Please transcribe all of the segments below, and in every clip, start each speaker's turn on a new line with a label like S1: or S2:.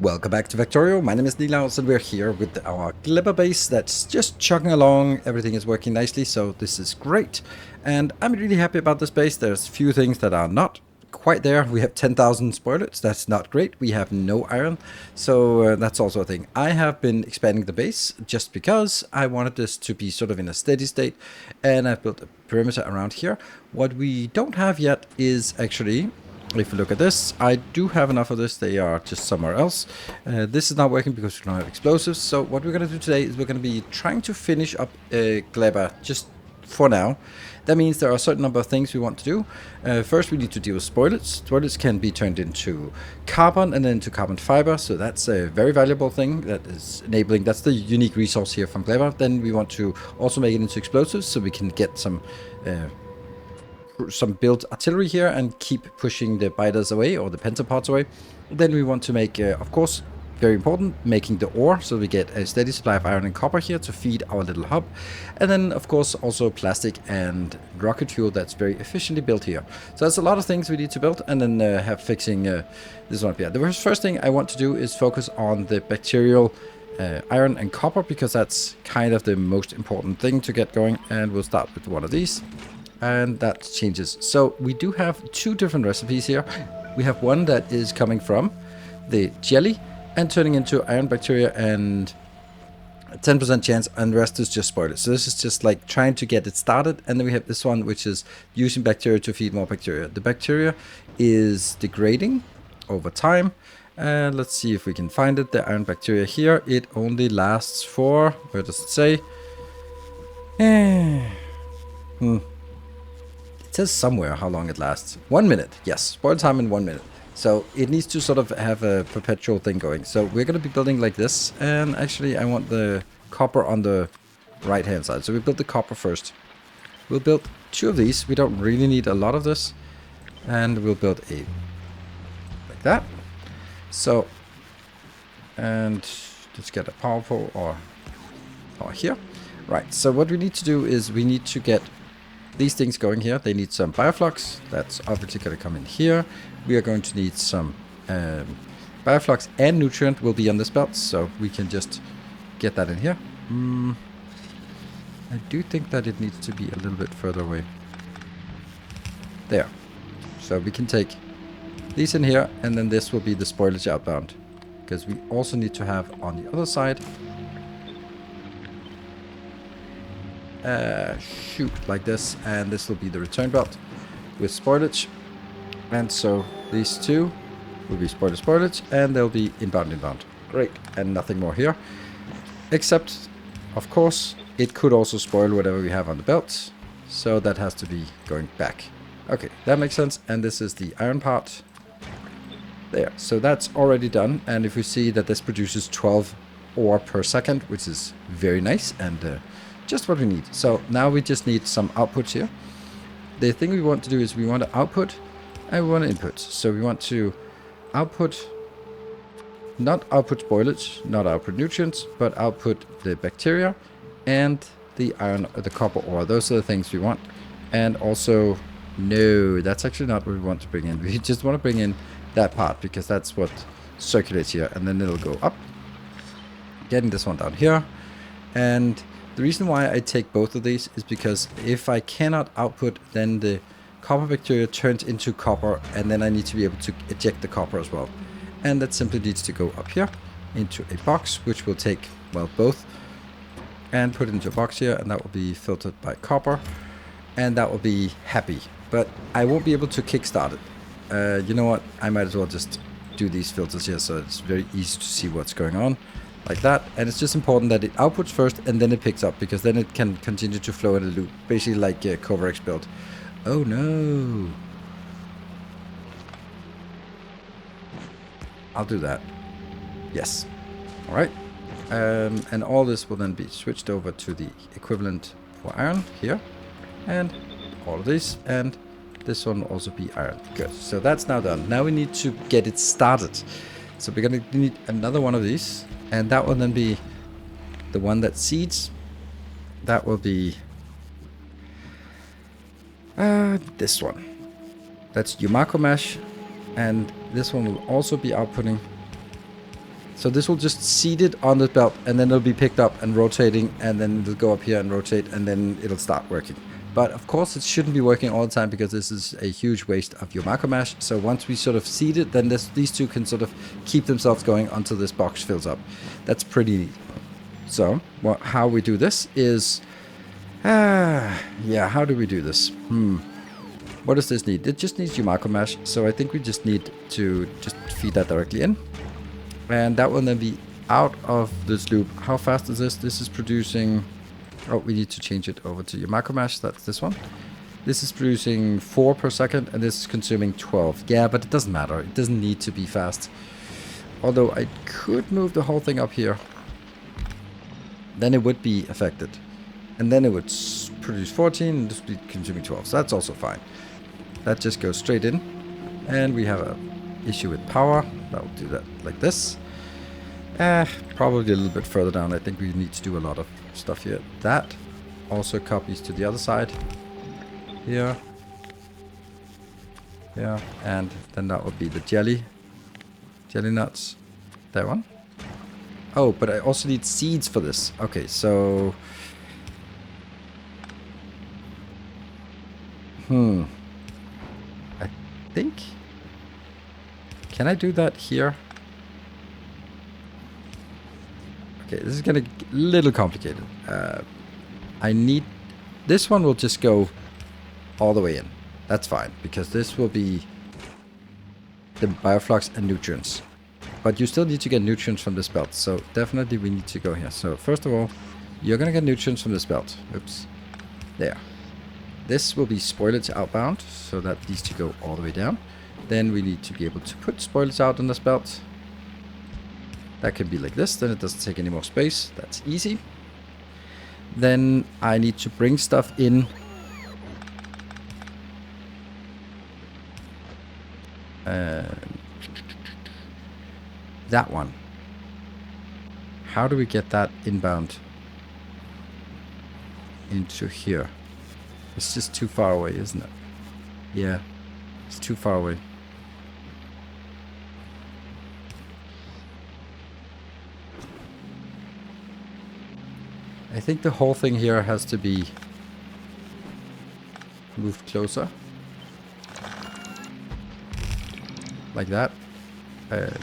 S1: Welcome back to Factorio. My name is Nilaus and we're here with our GLEBA base that's just chugging along. Everything is working nicely, so this is great. And I'm really happy about this base. There's a few things that are not quite there. We have 10,000 spoilage. That's not great. We have no iron, so that's also a thing. I have been expanding the base just because I wanted this to be sort of in a steady state, and I've built a perimeter around here. What we don't have yet is actually... If you look at this, I do have enough of this. They are just somewhere else. This is not working because we don't have explosives. So what we're going to do today is we're going to be trying to finish up GLEBA just for now. That means there are a certain number of things we want to do. First, we need to deal with spoilage. Spoilage can be turned into carbon and then into carbon fiber. So that's a very valuable thing that is enabling. That's the unique resource here from GLEBA. Then we want to also make it into explosives so we can get some built artillery here and keep pushing the biters away, or the pentapods away. Then we want to make, of course, very important, making the ore, so we get a steady supply of iron and copper here to feed our little hub. And then, of course, also plastic and rocket fuel that's very efficiently built here. So that's a lot of things we need to build, and then have fixing this one up here. The first thing I want to do is focus on the bacterial iron and copper, because that's kind of the most important thing to get going. And we'll start with one of these. And that changes. So we do have two different recipes here. We have one that is coming from the jelly and turning into iron bacteria, and 10% chance, and the rest is just spoilage. So this is just like trying to get it started. And then we have this one, which is using bacteria to feed more bacteria. The bacteria is degrading over time. And let's see if we can find it. The iron bacteria here, it only lasts for, where does it say? It says somewhere how long it lasts. 1 minute. Yes, spoil time in 1 minute. So it needs to sort of have a perpetual thing going. So we're going to be building like this. And actually I want the copper on the right hand side. So we build the copper first. We'll build 2 of these. We don't really need a lot of this. And we'll build a like that. So, and let's get a power pole or power here. Right, so what we need to do is we need to get these things going here. They need some bioflux. That's obviously going to come in here. We are going to need some bioflux, and nutrient will be on this belt, so we can just get that in here. I do think that it needs to be a little bit further away. There. So we can take these in here, and then this will be the spoilage outbound, because we also need to have on the other side shoot like this, and this will be the return belt with spoilage. And so these two will be spoilage, and they'll be inbound. Great. And nothing more here, except of course it could also spoil whatever we have on the belt, so that has to be going back. Okay, that makes sense. And this is the iron part there, so that's already done. And if we see that this produces 12 ore per second, which is very nice, and just what we need. So now we just need some outputs here. The thing we want to do is we want to output and we want to input. So we want to output, not output spoilage, not output nutrients, but output the bacteria and the iron or the copper ore. Those are the things we want. And also, no, that's actually not what we want to bring in. We just want to bring in that part, because that's what circulates here, and then it'll go up. Getting this one down here. And the reason why I take both of these is because if I cannot output, then the copper bacteria turns into copper, and then I need to be able to eject the copper as well. And that simply needs to go up here into a box, which will take, well, both, and put it into a box here, and that will be filtered by copper, and that will be happy. But I won't be able to kickstart it. You know what? I might as well just do these filters here, so it's very easy to see what's going on. Like that, and it's just important that it outputs first and then it picks up, because then it can continue to flow in a loop, basically like Coverx build. Oh no! I'll do that. Yes. All right. And all this will then be switched over to the equivalent for iron here, and all of these, and this one will also be iron. Good. So that's now done. Now we need to get it started. So we're gonna need another one of these. And that will then be the one that seeds. That will be this one. That's Yumako Mesh. And this one will also be outputting So this will just seed it on the belt, and then it'll be picked up and rotating, and then it'll go up here and rotate, and then it'll start working. But of course it shouldn't be working all the time, because this is a huge waste of your macro mash. So once we sort of seed it, then these two can sort of keep themselves going until this box fills up. That's pretty neat. So how we do this is, yeah, how do we do this? What does this need? It just needs your macro mash. So I think we just need to just feed that directly in. And that will then be out of this loop. How fast is this? This is producing... Oh, we need to change it over to your macro mash. That's this one. This is producing 4 per second, and this is consuming 12. Yeah, but it doesn't matter. It doesn't need to be fast. Although I could move the whole thing up here. Then it would be affected. And then it would produce 14, and this would be consuming 12. So that's also fine. That just goes straight in. And we have an issue with power. That will do that like this. Probably a little bit further down. I think we need to do a lot of stuff here. That also copies to the other side. Here. Yeah. And then that would be the jelly nuts. That one. Oh, but I also need seeds for this. Okay, so... I think... Can I do that here? Okay, this is gonna get a little complicated. I need... This one will just go all the way in. That's fine, because this will be the bioflux and nutrients. But you still need to get nutrients from this belt, so definitely we need to go here. So first of all, you're gonna get nutrients from this belt. Oops. There. This will be spoilage outbound, so that needs to go all the way down. Then we need to be able to put spoilage out on this belt. That can be like this, then it doesn't take any more space. That's easy. Then I need to bring stuff in. That one. How do we get that inbound into here? It's just too far away, isn't it? Yeah, it's too far away. I think the whole thing here has to be moved closer. Like that.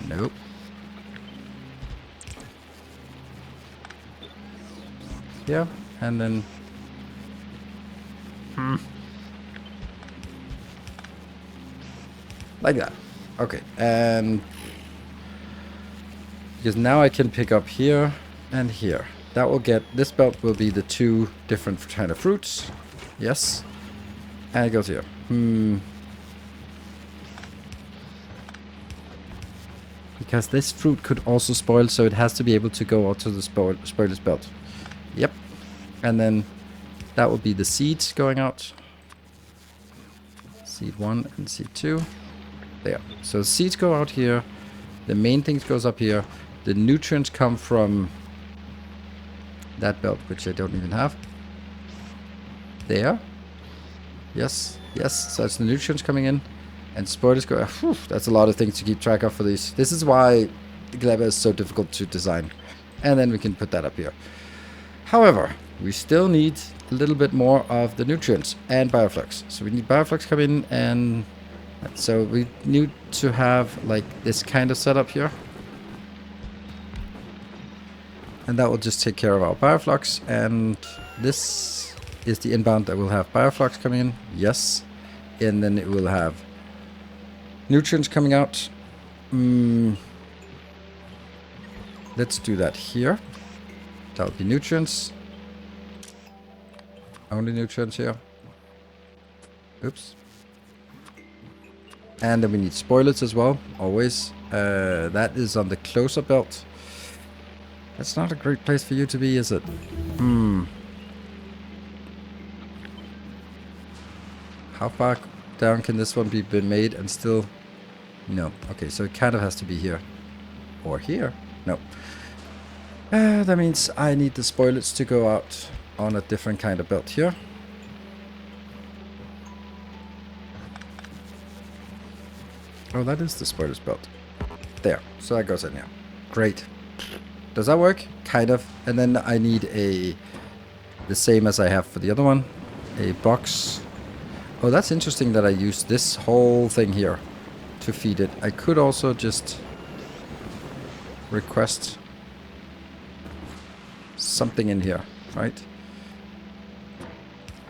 S1: Nope. Yeah, and then... Like that. Okay, and... Because now I can pick up here and here. That will get... This belt will be the two different kind of fruits. Yes. And it goes here. Because this fruit could also spoil, so it has to be able to go out to the spoilage belt. Yep. And then that will be the seeds going out. Seed 1 and seed 2. There. So seeds go out here. The main things goes up here. The nutrients come from that belt, which I don't even have. There. Yes. Yes. So it's the nutrients coming in. And spoilers go... Whew, that's a lot of things to keep track of for these. This is why the GLEBA is so difficult to design. And then we can put that up here. However, we still need a little bit more of the nutrients and bioflux. So we need bioflux come in, and so we need to have like this kind of setup here. And that will just take care of our bioflux. And this is the inbound that will have bioflux coming in. Yes. And then it will have nutrients coming out. Let's do that here. That would be nutrients. Only nutrients here. Oops. And then we need spoilage as well, always. That is on the closer belt. That's not a great place for you to be, is it? How far down can this one be made and still... No. Okay, so it kind of has to be here. Or here. No. That means I need the spoilage to go out on a different kind of belt here. Oh, that is the spoilage belt. There. So that goes in here. Great. Does that work? Kind of. And then I need the same as I have for the other one. A box. Oh, that's interesting that I use this whole thing here to feed it. I could also just request something in here, right?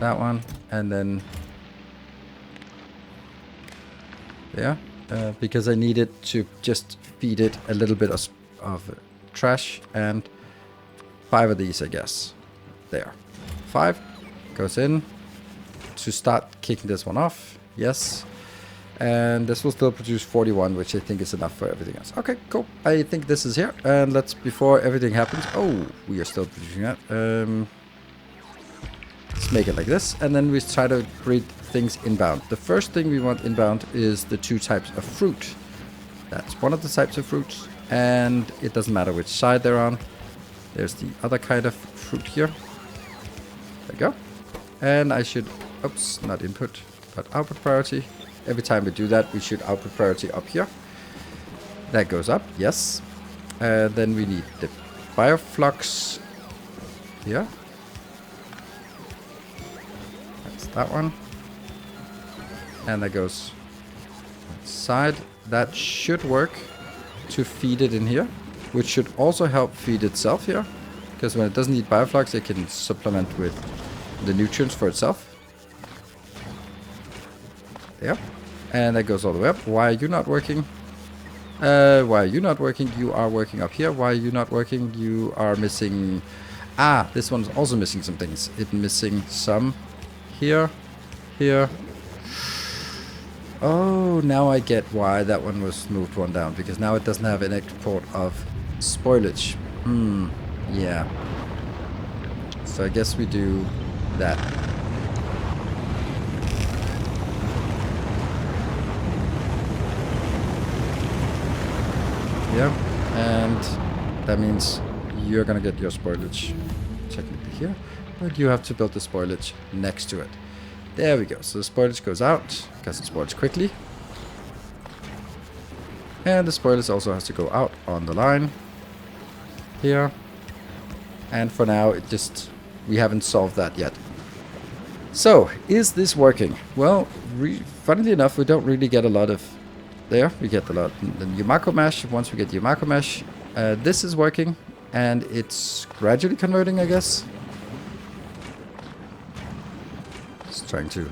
S1: That one, and then there, because I need it to just feed it a little bit of trash, and 5 of these, I guess. There, 5 goes in to start kicking this one off. Yes. And this will still produce 41, which I think is enough for everything else. Okay, cool. I think this is here. And let's, before everything happens... Oh, we are still producing that. Let's make it like this. And then we try to breed things inbound. The first thing we want inbound is the 2 types of fruit. That's one of the types of fruits. And it doesn't matter which side they're on. There's the other kind of fruit here. There we go. And I should... Oops, not input, but output priority. Every time we do that, we should output priority up here. That goes up, yes. Then we need the bioflux here. That's that one. And that goes inside. That should work to feed it in here, which should also help feed itself here. Because when it doesn't need bioflux, it can supplement with the nutrients for itself. There. And that goes all the way up. Why are you not working? Why are you not working? You are working up here. Why are you not working? You are missing... Ah, this one's also missing some things. It's missing some here, here. Oh, now I get why that one was moved one down. Because now it doesn't have an export of spoilage. Yeah. So I guess we do that. Yeah, and that means you're gonna get your spoilage technically here, but you have to build the spoilage next to it. There we go. So the spoilage goes out because it spoils quickly, and the spoilage also has to go out on the line here. And for now, we haven't solved that yet. So is this working? Well, funnily enough, we don't really get a lot of. There, we get the Yumako mesh. Once we get Yumako mesh, this is working, and it's gradually converting, I guess. Just trying to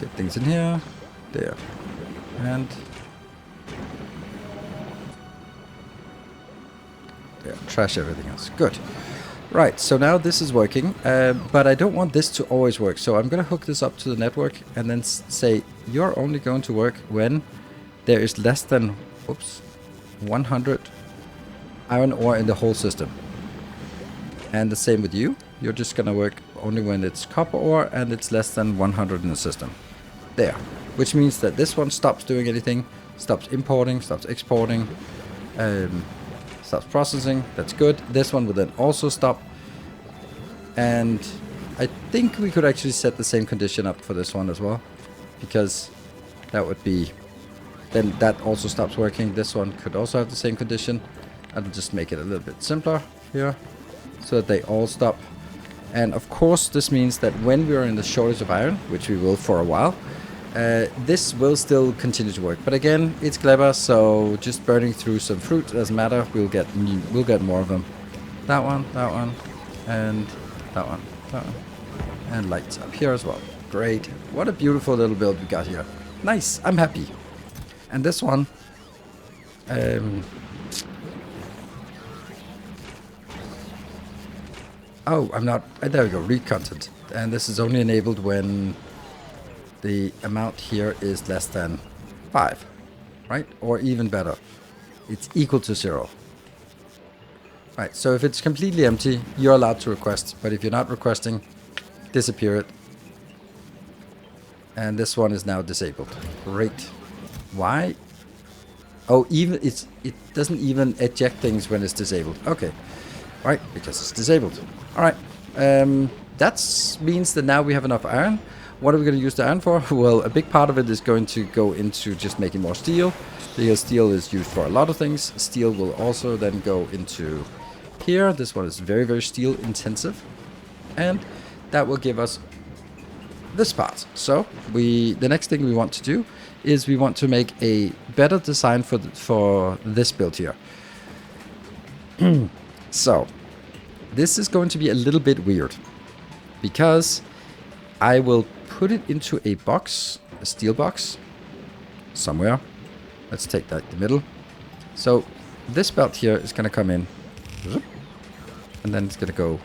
S1: get things in here, there, and there. Trash everything else. Good. Right, so now this is working, but I don't want this to always work. So I'm going to hook this up to the network, and then say you're only going to work when there is less than 100 iron ore in the whole system. And the same with you. You're just gonna work only when it's copper ore and it's less than 100 in the system. There. Which means that this one stops doing anything, stops importing, stops exporting, stops processing. That's good. This one will then also stop. And I think we could actually set the same condition up for this one as well. Because that would be... Then that also stops working. This one could also have the same condition. I'll just make it a little bit simpler here, so that they all stop. And of course, this means that when we are in the shortage of iron, which we will for a while, this will still continue to work. But again, it's GLEBA, so just burning through some fruit doesn't matter. We'll get more of them. That one, and that one, and lights up here as well. Great! What a beautiful little build we got here. Nice. I'm happy. And this one, oh, I'm not, there we go, read content. And this is only enabled when the amount here is less than 5, right? Or even better, it's equal to 0. Right, so if it's completely empty, you're allowed to request. But if you're not requesting, disappear it. And this one is now disabled. Great. Why? Oh, it doesn't even eject things when it's disabled. Okay. Right, because it's disabled. Alright. That means that now we have enough iron. What are we going to use the iron for? Well, a big part of it is going to go into just making more steel, because steel is used for a lot of things. Steel will also then go into here. This one is very, very steel intensive, and that will give us this part. So the next thing we want to do is we want to make a better design for this build here. So this is going to be a little bit weird, because I will put it into a box, a steel box, somewhere. Let's take that in the middle. So this belt here is going to come in, and then it's going to go.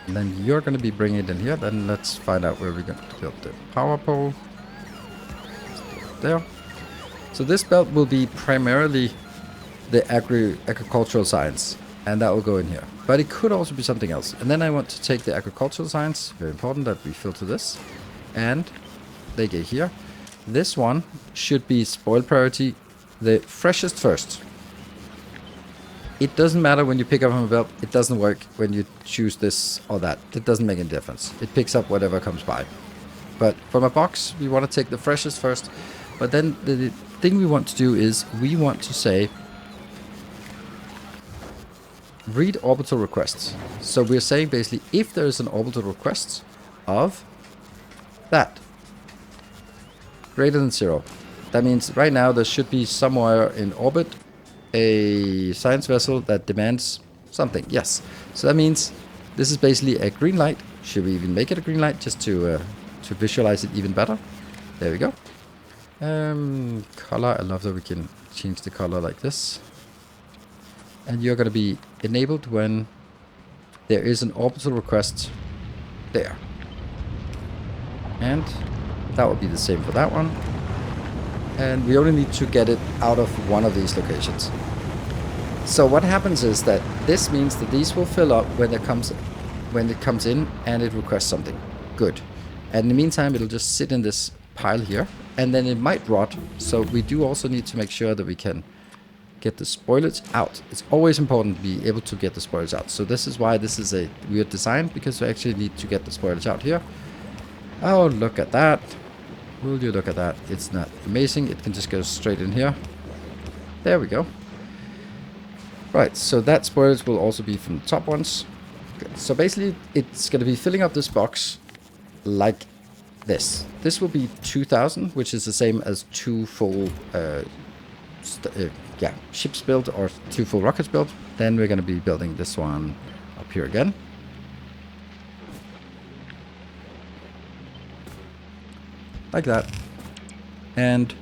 S1: And then you're going to be bringing it in here. Then let's find out where we're going to build the power pole. There. So this belt will be primarily the agricultural science, and that will go in here. But it could also be something else. And then I want to take the agricultural science, very important that we filter this, and they get here. This one should be spoil priority, the freshest first. It doesn't matter when you pick up on a belt. It doesn't work when you choose this or that. It doesn't make any difference. It picks up whatever comes by. But from a box, we want to take the freshest first. But then the thing we want to do is we want to say read orbital requests. So we're saying basically if there is an orbital request of that greater than 0. That means right now there should be somewhere in orbit a science vessel that demands something. Yes. So that means this is basically a green light. Should we even make it a green light just to visualize it even better? There we go. Color. I love that we can change the color like this. And you're going to be enabled when there is an orbital request there. And that will be the same for that one. And we only need to get it out of one of these locations. So what happens is that this means that these will fill up when it comes in and it requests something. Good. And in the meantime, it'll just sit in this pile here, and then it might rot. So we do also need to make sure that we can get the spoilage out. It's always important to be able to get the spoilage out. So this is why this is a weird design, because we actually need to get the spoilage out here. Oh, look at that. Will you look at that? It's not amazing. It can just go straight in here. There we go. Right, so that spoilage will also be from the top ones. Good. So basically, it's going to be filling up this box like this. This will be 2,000, which is the same as 2 full ships built or 2 full rockets built. Then we're going to be building this one up here again. Like that. And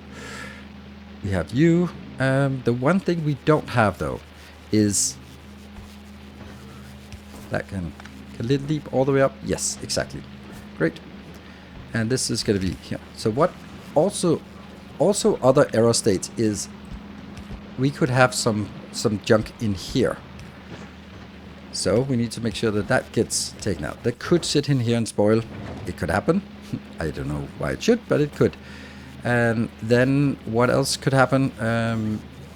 S1: we have you. The one thing we don't have though is that can it leap all the way up? Yes, exactly. Great. And this is going to be here. So what also other error states is we could have some junk in here. So we need to make sure that that gets taken out. That could sit in here and spoil. It could happen. I don't know why it should, but it could. And then what else could happen?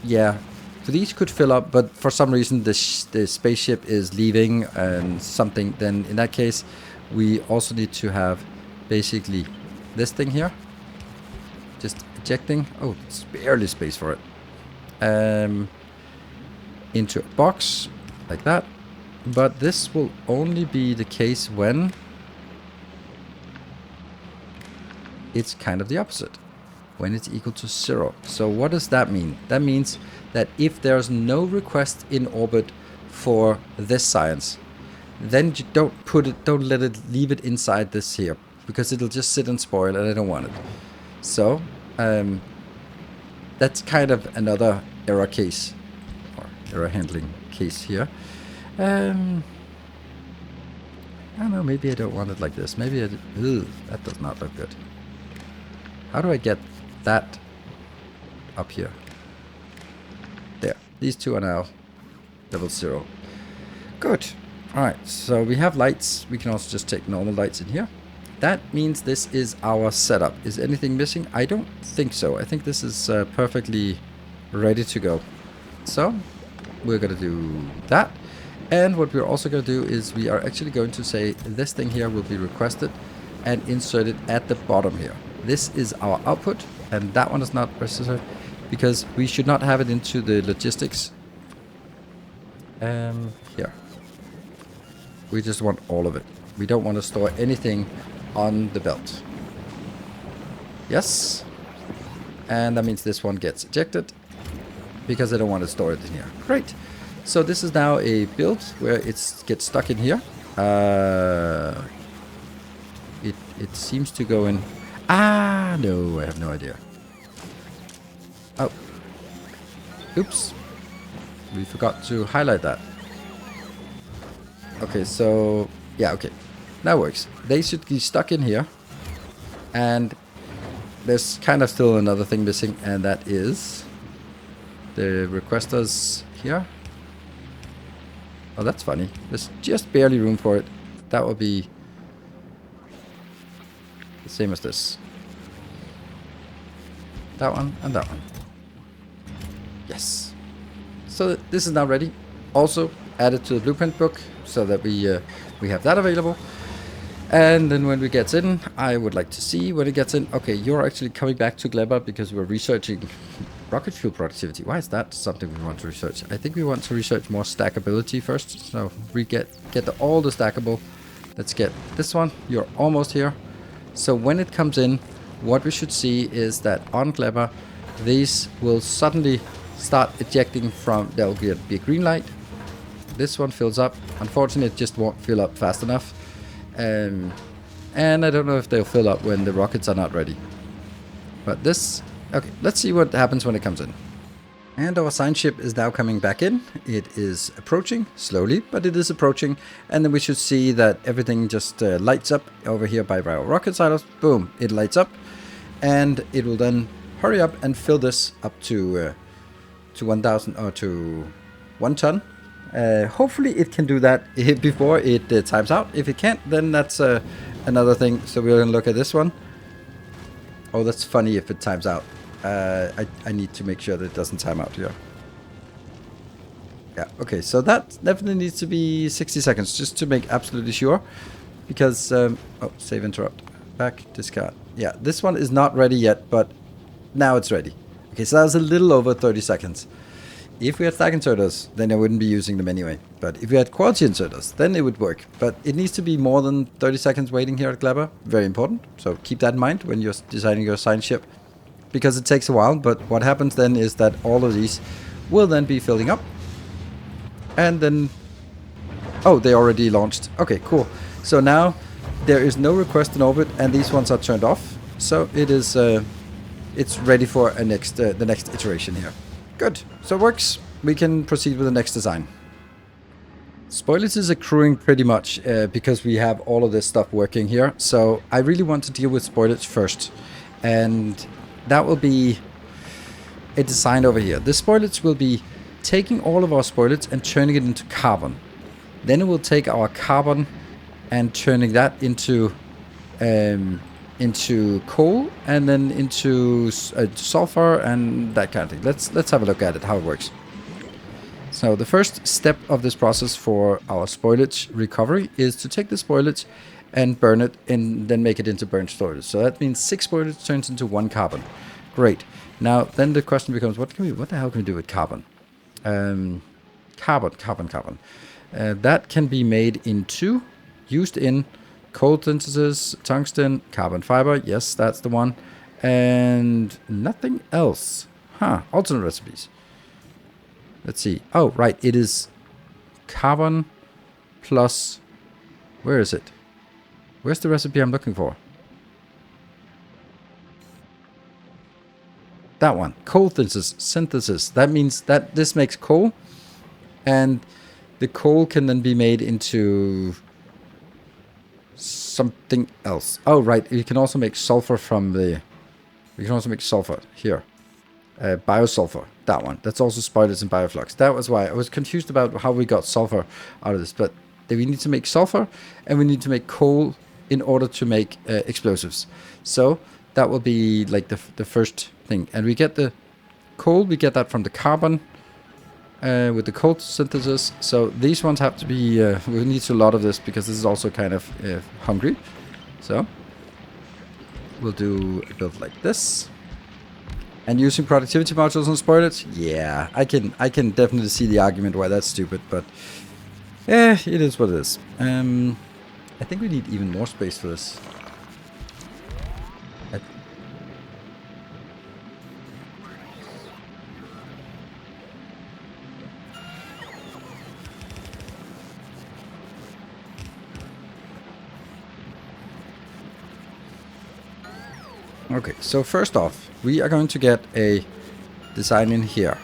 S1: Yeah, so these could fill up, but for some reason the spaceship is leaving and something. Then in that case, we also need to have basically this thing here, just ejecting. Oh, it's barely space for it. Into a box like that. But this will only be the case when it's kind of the opposite, when it's equal to 0. So what does that mean? That means that if there's no request in orbit for this science, then you don't let it leave it inside this here, because it'll just sit and spoil, and I don't want it. So that's kind of another error case, or error handling case here. I don't know, maybe I don't want it like this. Maybe that does not look good. How do I get that up here? There. These two are now level 0. Good. Alright, so we have lights. We can also just take normal lights in here. That means this is our setup. Is anything missing? I don't think so. I think this is perfectly ready to go. So we're going to do that. And what we're also going to do is we are actually going to say this thing here will be requested and inserted at the bottom here. This is our output, and that one is not necessary because we should not have it into the logistics. Here. We just want all of it. We don't want to store anything on the belt. Yes. And that means this one gets ejected because I don't want to store it in here. Great. So this is now a build where it gets stuck in here. It seems to go in. Ah, no, I have no idea. Oh. Oops. We forgot to highlight that. Okay, so yeah, okay. That works. They should be stuck in here. And there's kind of still another thing missing, and that is the requesters here. Oh, that's funny. There's just barely room for it. That would be the same as this. That one and that one. Yes. So this is now ready. Also added to the blueprint book so that we have that available. And then when we get in, I would like to see when it gets in. Okay, you're actually coming back to GLEBA because we're researching rocket fuel productivity. Why is that something we want to research? I think we want to research more stackability first. So we get all the stackable. Let's get this one. You're almost here. So when it comes in, what we should see is that on GLEBA, these will suddenly start ejecting from, there will be a green light. This one fills up. Unfortunately, it just won't fill up fast enough. And I don't know if they'll fill up when the rockets are not ready. But this, okay, let's see what happens when it comes in. And our sign ship is now coming back in. It is approaching slowly, but it is approaching. And then we should see that everything just lights up over here by our rocket silos. Boom, it lights up. And it will then hurry up and fill this up to 1,000 or to 1 ton. Hopefully it can do that before it times out. If it can't, then that's another thing. So we're going to look at this one. Oh, that's funny if it times out. I need to make sure that it doesn't time out here. Yeah, okay, so that definitely needs to be 60 seconds, just to make absolutely sure. Because, oh, save interrupt. Back, discard. Yeah, this one is not ready yet, but now it's ready. Okay, so that was a little over 30 seconds. If we had stack inserters, then I wouldn't be using them anyway. But if we had quality inserters, then it would work. But it needs to be more than 30 seconds waiting here at GLEBA. Very important. So keep that in mind when you're designing your sign ship. Because it takes a while, but what happens then is that all of these will then be filling up. And then... oh, they already launched. Okay, cool. So now there is no request in orbit, and these ones are turned off. So it is... it's ready for the next iteration here. Good. So it works. We can proceed with the next design. Spoilage is accruing pretty much because we have all of this stuff working here. So I really want to deal with spoilage first. And that will be a design over here. This spoilage will be taking all of our spoilage and turning it into carbon. Then it will take our carbon and turning that into coal, and then into sulfur and that kind of thing. Let's have a look at it, how it works. So the first step of this process for our spoilage recovery is to take the spoilage and burn it and then make it into burnt storage. So that means 6 spoilage turns into 1 carbon. Great. Now then the question becomes, what the hell can we do with carbon? Carbon. That can be made into, used in coal synthesis, tungsten, carbon fiber. Yes, that's the one. And nothing else. Alternate recipes. Let's see. Oh, right. It is carbon plus... where is it? Where's the recipe I'm looking for? That one. Coal synthesis. That means that this makes coal. And the coal can then be made into... something else. Oh, right. You can also make sulfur from the... we can also make sulfur here. Biosulfur. That one. That's also spoilage and bioflux. That was why I was confused about how we got sulfur out of this. But we need to make sulfur and we need to make coal in order to make explosives. So that will be like the first thing. And we get the coal, we get that from the carbon. with the cold synthesis. So these ones have to be, we need to a lot of this because this is also kind of hungry. So we'll do a build like this. And using productivity modules on spoilage, yeah, I can definitely see the argument why that's stupid, but it is what it is. I think we need even more space for this. Okay, so first off, we are going to get a design in here.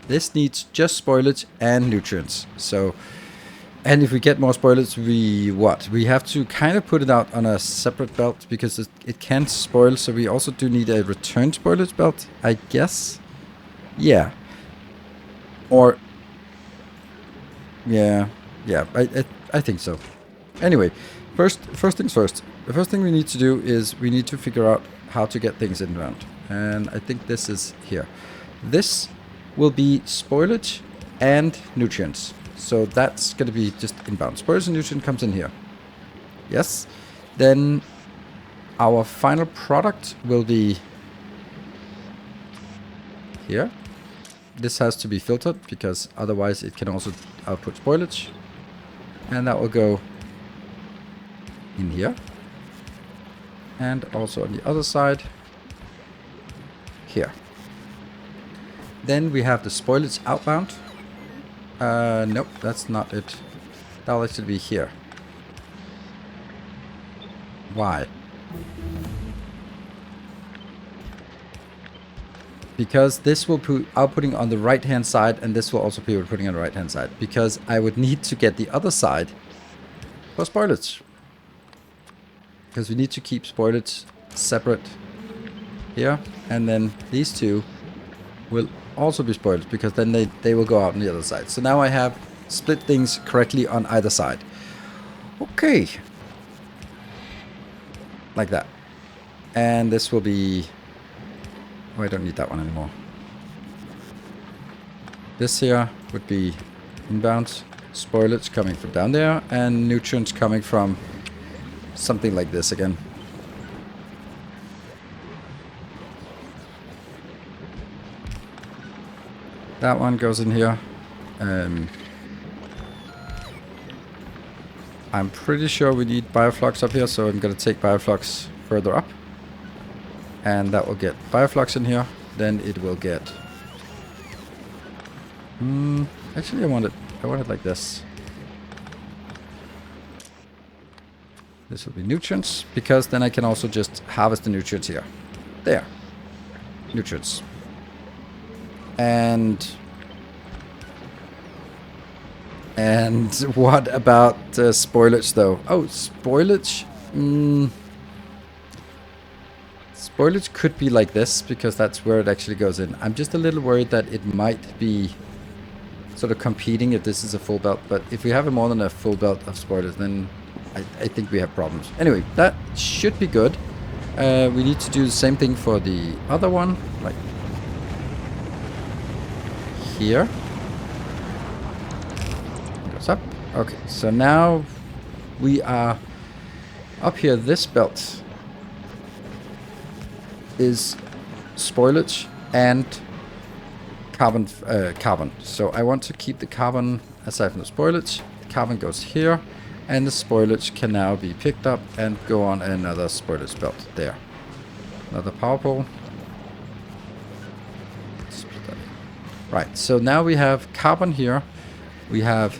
S1: This needs just spoilage and nutrients. So, and if we get more spoilage, we have to kind of put it out on a separate belt because it can spoil. So we also do need a return spoilage belt, I guess. Yeah. Or, yeah, I think so. Anyway, first things first. The first thing we need to do is we need to figure out how to get things inbound. And I think this is here. This will be spoilage and nutrients. So that's going to be just inbound. Spoilage and nutrient comes in here. Yes. Then our final product will be here. This has to be filtered because otherwise it can also output spoilage. And that will go in here. And also on the other side, here. Then we have the spoilage outbound. Nope, that's not it. That'll actually be here. Why? Because this will put outputting on the right hand side, and this will also be outputting on the right hand side. Because I would need to get the other side for spoilage. Because we need to keep spoilage separate here, and then these two will also be spoilage because then they will go out on the other side. So now I have split things correctly on either side. Okay. Like that. And this will be... oh, I don't need that one anymore. This here would be inbound spoilage coming from down there, and nutrients coming from something like this again. That one goes in here. I'm pretty sure we need bioflux up here, so I'm going to take bioflux further up. And that will get bioflux in here. Then it will get... actually, I want it like this. This will be nutrients, because then I can also just harvest the nutrients here. There. Nutrients. And what about spoilage, though? Oh, spoilage. Spoilage could be like this, because that's where it actually goes in. I'm just a little worried that it might be sort of competing if this is a full belt. But if we have more than a full belt of spoilage, then I think we have problems. Anyway, that should be good. We need to do the same thing for the other one, like here. Goes up. Okay, so now we are up here. This belt is spoilage and carbon. So I want to keep the carbon aside from the spoilage. The carbon goes here. And the spoilage can now be picked up and go on another spoilage belt. There. Another power pole. Right, so now we have carbon here. We have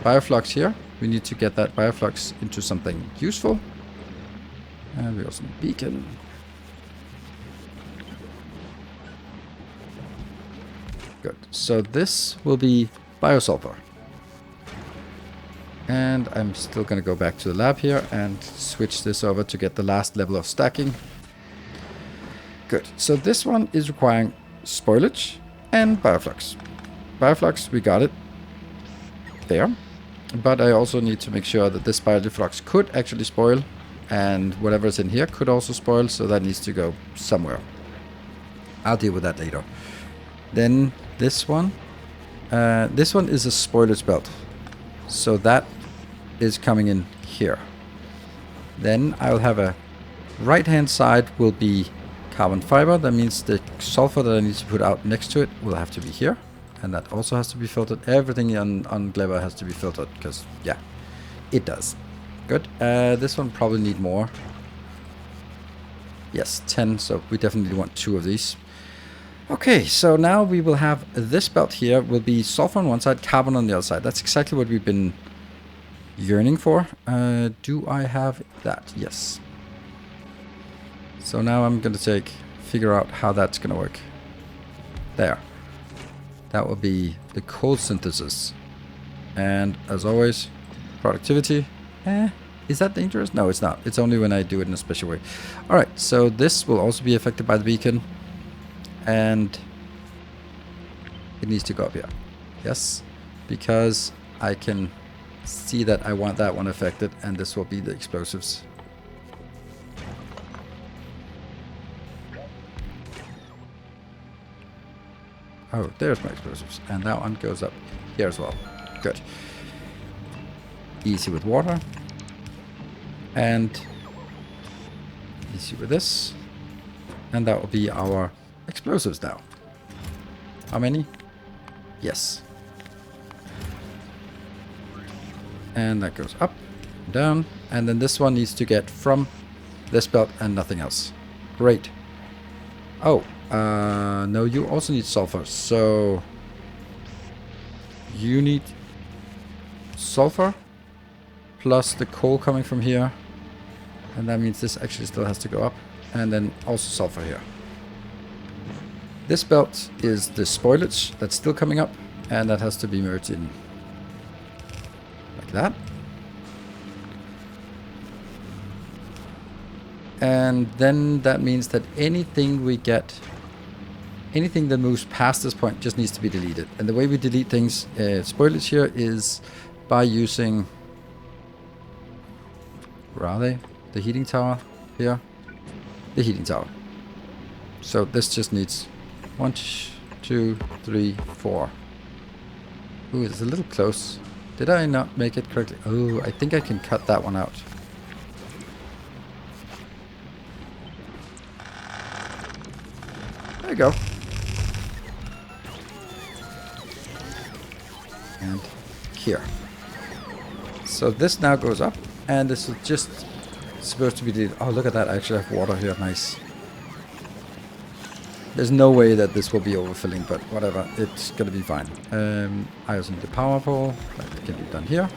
S1: bioflux here. We need to get that bioflux into something useful. And we also need beacon. Good. So this will be biosulfur. And I'm still going to go back to the lab here and switch this over to get the last level of stacking. Good. So this one is requiring spoilage and bioflux. Bioflux, we got it there. But I also need to make sure that this bioflux could actually spoil. And whatever's in here could also spoil, so that needs to go somewhere. I'll deal with that later. Then this one is a spoilage belt. So that is coming in here. Then I'll have a right-hand side will be carbon fiber. That means the sulfur that I need to put out next to it will have to be here. And that also has to be filtered. Everything on GLEBA has to be filtered because, yeah, it does. Good. This one probably need more. Yes, 10. So we definitely want 2 of these. Okay, so now we will have this belt here will be sulfur on one side, carbon on the other side. That's exactly what we've been yearning for. Do I have that? Yes. So now I'm going to figure out how that's going to work. There. That will be the coal synthesis. And as always, productivity. Is that dangerous? No, it's not. It's only when I do it in a special way. Alright, so this will also be affected by the beacon. And it needs to go up here. Yes, because I can see that I want that one affected, and this will be the explosives. Oh, there's my explosives. And that one goes up here as well. Good. Easy with water. And easy with this. And that will be our explosives now. How many? Yes. And that goes up, down. And then this one needs to get from this belt and nothing else. Great. Oh. No, you also need sulfur, so you need sulfur plus the coal coming from here, and that means this actually still has to go up, and then also sulfur here. This belt is the spoilage that's still coming up, and that has to be merged in like that. And then that means that anything we get, anything that moves past this point just needs to be deleted. And the way we delete things, spoilage here, is by using, where are they? The heating tower here. The heating tower. So this just needs 1, 2, 3, 4. Ooh, it's a little close. Did I not make it correctly? Oh, I think I can cut that one out. There you go. And here. So this now goes up, and this is just supposed to be deleted. Oh, look at that. I actually have water here. Nice. There's no way that this will be overfilling, but whatever. It's going to be fine. I also need the power pole. That can be done here.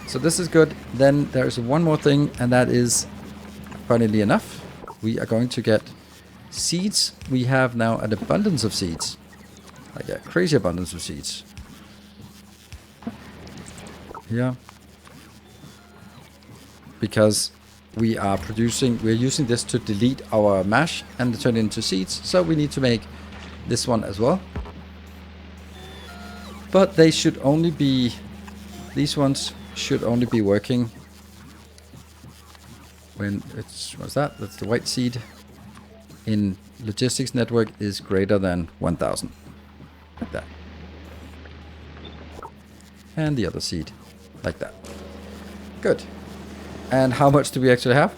S1: So this is good. Then there's one more thing, and that is, funnily enough, we are going to get seeds. We have now an abundance of seeds. Like a crazy abundance of seeds. Here. Because we are we're using this to delete our mash and turn it into seeds. So we need to make this one as well. But they should only be, these ones should only be working when it's, what's that? That's the white seed in logistics network is greater than 1000. Like that. And the other seed like that. Good. And how much do we actually have?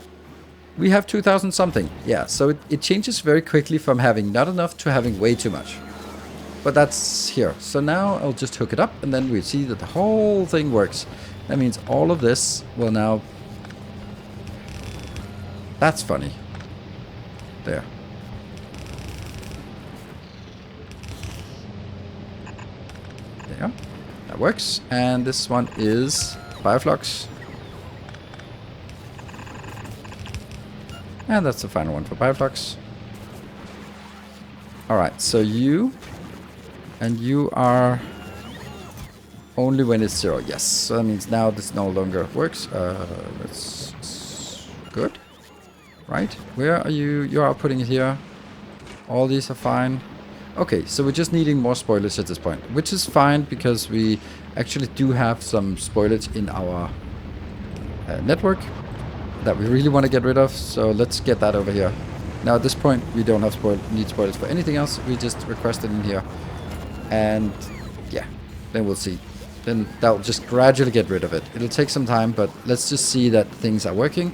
S1: We have 2000 something. Yeah, so it changes very quickly from having not enough to having way too much. But that's here. So now I'll just hook it up, and then we see that the whole thing works. That means all of this will now... That's funny. There. There. That works. And this one is Bioflux. And that's the final one for Bioflux. Alright, so you... And you are... Only when it's 0. Yes, so that means now this no longer works. That's good. Right? Where are you? You are putting it here. All these are fine. Okay, so we're just needing more spoilage at this point. Which is fine, because we actually do have some spoilage in our network that we really want to get rid of. So let's get that over here. Now at this point, we don't have need spoilage for anything else. We just request it in here. And yeah, then we'll see. Then that'll just gradually get rid of it. It'll take some time, but let's just see that things are working.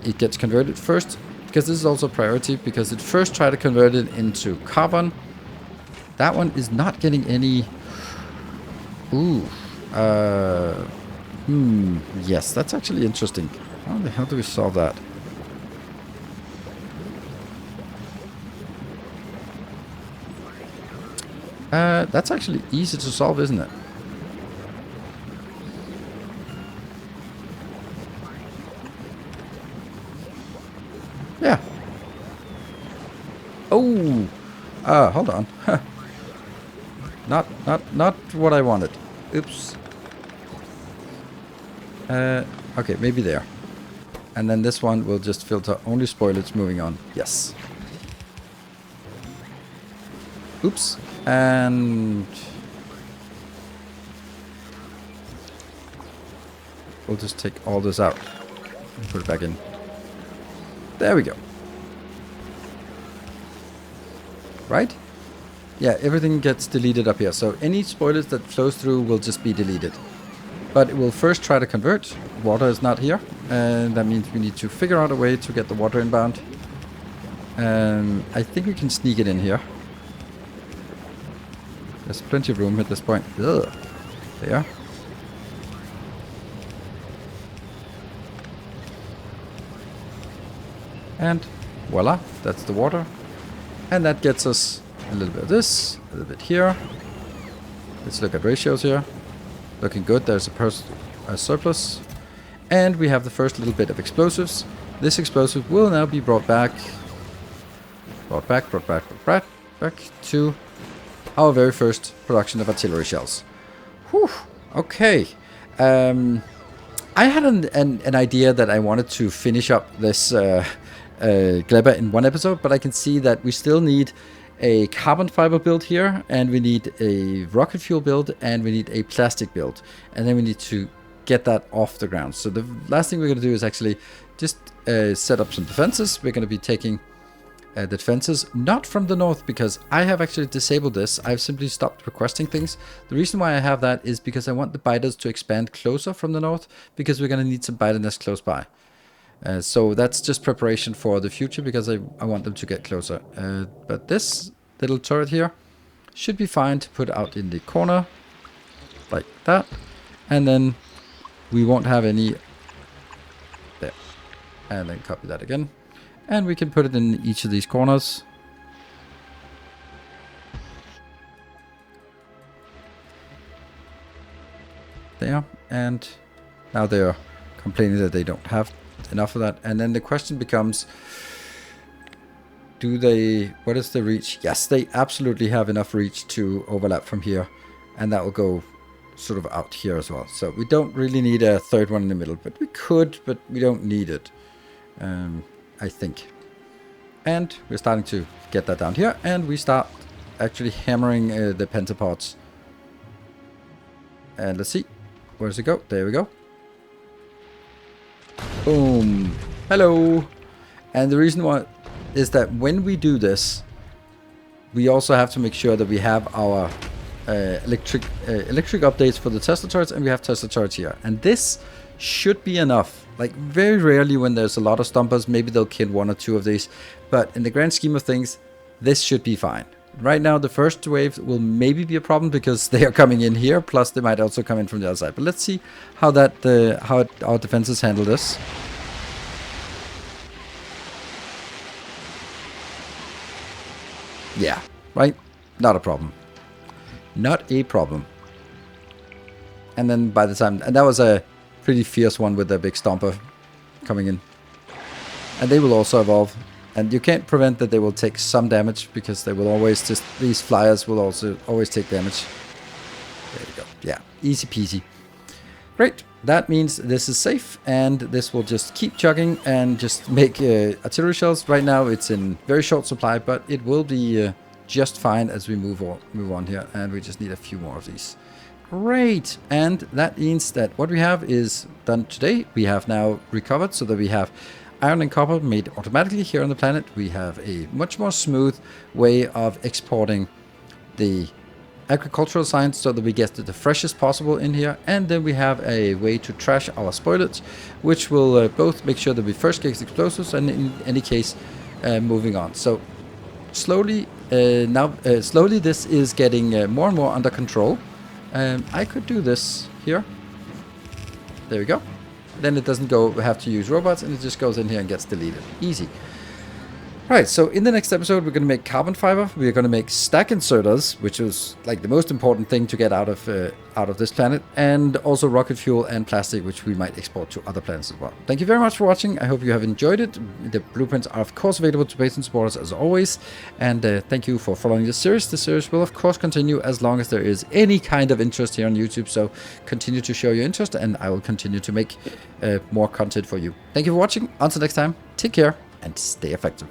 S1: It gets converted first, because this is also a priority, because it first tried to convert it into carbon. That one is not getting any... Ooh. Yes, that's actually interesting. How the hell do we solve that? That's actually easy to solve, isn't it? Yeah. Oh! Hold on. Not what I wanted. Oops. Okay, maybe there. And then this one will just filter only spoilage moving on. Yes. Oops. And we'll just take all this out and put it back in. There we go. Right? Yeah, everything gets deleted up here. So any spoilage that flows through will just be deleted. But it will first try to convert. Water is not here. And that means we need to figure out a way to get the water inbound. I think we can sneak it in here. There's plenty of room at this point. Ugh. There. And voila, that's the water. And that gets us a little bit of this, a little bit here. Let's look at ratios here. Looking good, there's a surplus. And we have the first little bit of explosives. This explosive will now be brought back to our very first production of artillery shells. Whew, okay. I had an idea that I wanted to finish up this GLEBA in one episode, but I can see that we still need a carbon fiber build here, and we need a rocket fuel build, and we need a plastic build, and then we need to get that off the ground. So the last thing we're going to do is actually just set up some defenses. We're going to be taking the defenses not from the north, because I have actually disabled this. I've simply stopped requesting things. The reason why I have that is because I want the biters to expand closer from the north, because we're going to need some biter nests close by. So that's just preparation for the future, because I want them to get closer. But this little turret here should be fine to put out in the corner, like that. And then we won't have any there. And then copy that again. And we can put it in each of these corners. There. And now they're complaining that they don't have enough of that. And then the question becomes, what is the reach? Yes, they absolutely have enough reach to overlap from here. And that will go sort of out here as well. So we don't really need a third one in the middle, but we could, but we don't need it. I think. And we're starting to get that down here, and we start actually hammering the pentapods. And let's see, where does it go? There we go. Boom. Hello. And the reason why is that when we do this, we also have to make sure that we have our electric updates for the Tesla turrets, and we have Tesla turrets here. And this should be enough. Like, very rarely when there's a lot of stompers, maybe they'll kill one or two of these. But in the grand scheme of things, this should be fine. Right now, the first wave will maybe be a problem because they are coming in here. Plus, they might also come in from the other side. But let's see how how our defenses handle this. Yeah, right? Not a problem. Not a problem. And then by the time... And that was a pretty fierce one with the big stomper coming in. And they will also evolve. And you can't prevent that they will take some damage, because they will always just... These flyers will also always take damage. There we go. Yeah, easy peasy. Great. That means this is safe, and this will just keep chugging and just make artillery shells. Right now it's in very short supply, but it will be just fine as we move on here. And we just need a few more of these. Great. And that means that what we have is done today. We have now recovered so that we have iron and copper made automatically here on the planet. We have a much more smooth way of exporting the agricultural science so that we get the freshest possible in here, and then we have a way to trash our spoilage, which will both make sure that we first get explosives and in any case moving on. So slowly slowly this is getting more and more under control. I could do this here. There we go. Then it doesn't have to use robots, and it just goes in here and gets deleted. Easy. Right, so in the next episode, we're going to make carbon fiber. We're going to make stack inserters, which is like the most important thing to get out of this planet, and also rocket fuel and plastic, which we might export to other planets as well. Thank you very much for watching. I hope you have enjoyed it. The blueprints are, of course, available to Patreon supporters as always. And thank you for following this series. The series will, of course, continue as long as there is any kind of interest here on YouTube. So continue to show your interest, and I will continue to make more content for you. Thank you for watching. Until next time, take care and stay effective.